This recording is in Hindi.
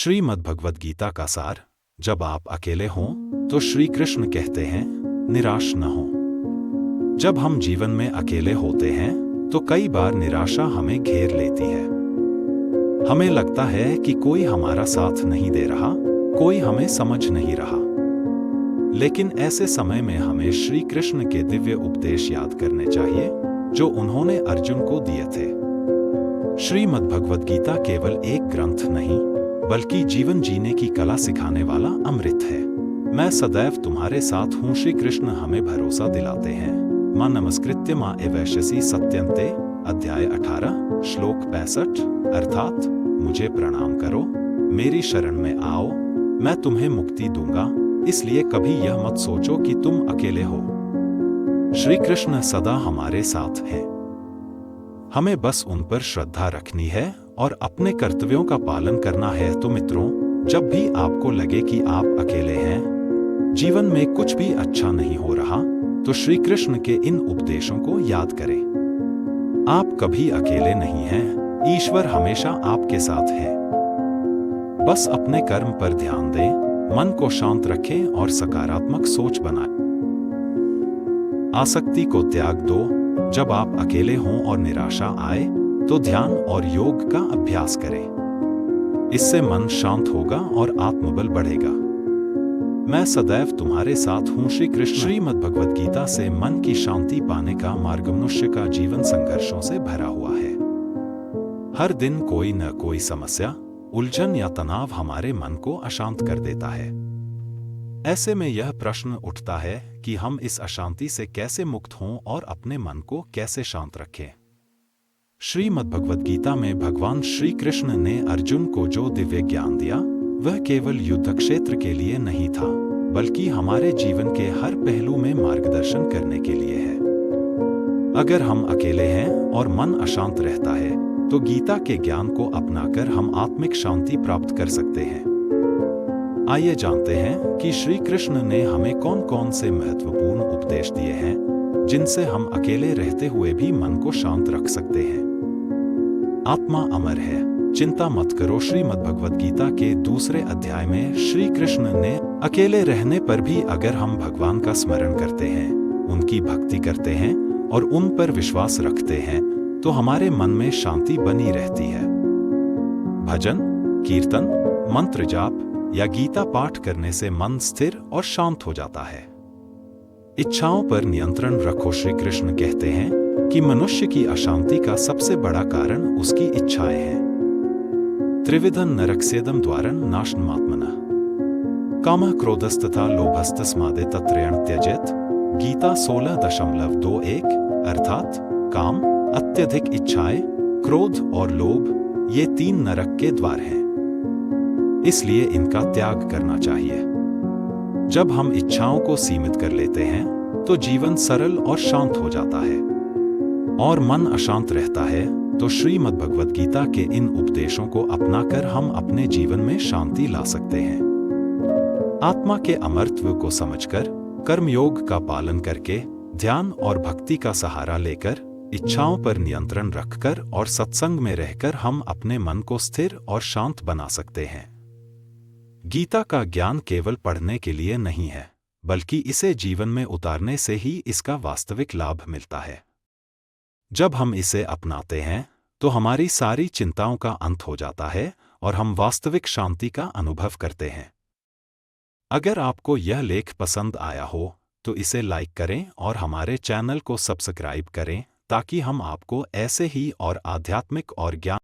श्रीमद् भगवद गीता का सार। जब आप अकेले हों तो श्री कृष्ण कहते हैं, निराश न हो। जब हम जीवन में अकेले होते हैं तो कई बार निराशा हमें घेर लेती है। हमें लगता है कि कोई हमारा साथ नहीं दे रहा, कोई हमें समझ नहीं रहा। लेकिन ऐसे समय में हमें श्री कृष्ण के दिव्य उपदेश याद करने चाहिए जो उन्होंने अर्जुन को दिए थे। श्रीमद् भगवद गीता केवल एक ग्रंथ नहीं बल्कि जीवन जीने की कला सिखाने वाला अमृत है। मैं सदैव तुम्हारे साथ हूँ, श्री कृष्ण हमें भरोसा दिलाते हैं। मां नमस्कृत्य मां एवैश्यसी सत्यन्ते, अध्याय 18 श्लोक 65, अर्थात मुझे प्रणाम करो, मेरी शरण में आओ, मैं तुम्हें मुक्ति दूंगा। इसलिए कभी यह मत सोचो कि तुम अकेले हो। श्री कृष्ण सदा हमारे साथ हैं। हमें बस उन पर श्रद्धा रखनी है और अपने कर्तव्यों का पालन करना है। तो मित्रों, जब भी आपको लगे कि आप अकेले हैं, जीवन में कुछ भी अच्छा नहीं हो रहा, तो श्री कृष्ण के इन उपदेशों को याद करें। आप कभी अकेले नहीं हैं, ईश्वर हमेशा आपके साथ है। बस अपने कर्म पर ध्यान दें, मन को शांत रखें और सकारात्मक सोच बनाएं। आसक्ति को त्याग दो। जब आप अकेले हों और निराशा आए तो ध्यान और योग का अभ्यास करें। इससे मन शांत होगा और आत्मबल बढ़ेगा। मैं सदैव तुम्हारे साथ हूँ, श्री कृष्ण। श्रीमद् भगवद गीता से मन की शांति पाने का मार्ग। मनुष्य का जीवन संघर्षों से भरा हुआ है। हर दिन कोई न कोई समस्या, उलझन या तनाव हमारे मन को अशांत कर देता है। ऐसे में यह प्रश्न उठता है कि हम इस अशांति से कैसे मुक्त हों और अपने मन को कैसे शांत रखें। श्रीमद् भगवद गीता में भगवान श्री कृष्ण ने अर्जुन को जो दिव्य ज्ञान दिया, वह केवल युद्ध क्षेत्र के लिए नहीं था, बल्कि हमारे जीवन के हर पहलू में मार्गदर्शन करने के लिए है। अगर हम अकेले हैं और मन अशांत रहता है, तो गीता के ज्ञान को अपनाकर हम आत्मिक शांति प्राप्त कर सकते हैं। आइए जानते हैं कि श्री कृष्ण ने हमें कौन कौन से महत्वपूर्ण उपदेश दिए हैं, जिनसे हम अकेले रहते हुए भी मन को शांत रख सकते हैं। आत्मा अमर है, चिंता मत करो। श्रीमद् भगवद गीता के दूसरे अध्याय में श्री कृष्ण ने अकेले रहने पर भी अगर हम भगवान का स्मरण करते हैं, उनकी भक्ति करते हैं और उन पर विश्वास रखते हैं, तो हमारे मन में शांति बनी रहती है। भजन, कीर्तन, मंत्र जाप या गीता पाठ करने से मन स्थिर और शांत हो जाता है। इच्छाओं पर नियंत्रण रखो। श्री कृष्ण कहते हैं कि मनुष्य की अशांति का सबसे बड़ा कारण उसकी इच्छाएं हैं। त्रिविधं नरकस्येदं द्वारं नाशनमात्मनः कामः क्रोधस्तथा लोभस्तस्मादे तत्रयं त्यजेत। गीता 16.21, अर्थात काम, अत्यधिक इच्छाएं, क्रोध और लोभ, ये 3 नरक के द्वार हैं। इसलिए इनका त्याग करना चाहिए। जब हम इच्छाओं को सीमित कर लेते हैं तो जीवन सरल और शांत हो जाता है और मन अशांत रहता है। तो श्रीमद् भगवद गीता के इन उपदेशों को अपनाकर हम अपने जीवन में शांति ला सकते हैं। आत्मा के अमरत्व को समझकर, कर्मयोग का पालन करके, ध्यान और भक्ति का सहारा लेकर, इच्छाओं पर नियंत्रण रखकर और सत्संग में रहकर हम अपने मन को स्थिर और शांत बना सकते हैं। गीता का ज्ञान केवल पढ़ने के लिए नहीं है, बल्कि इसे जीवन में उतारने से ही इसका वास्तविक लाभ मिलता है। जब हम इसे अपनाते हैं तो हमारी सारी चिंताओं का अंत हो जाता है और हम वास्तविक शांति का अनुभव करते हैं। अगर आपको यह लेख पसंद आया हो तो इसे लाइक करें और हमारे चैनल को सब्सक्राइब करें, ताकि हम आपको ऐसे ही और आध्यात्मिक और ज्ञान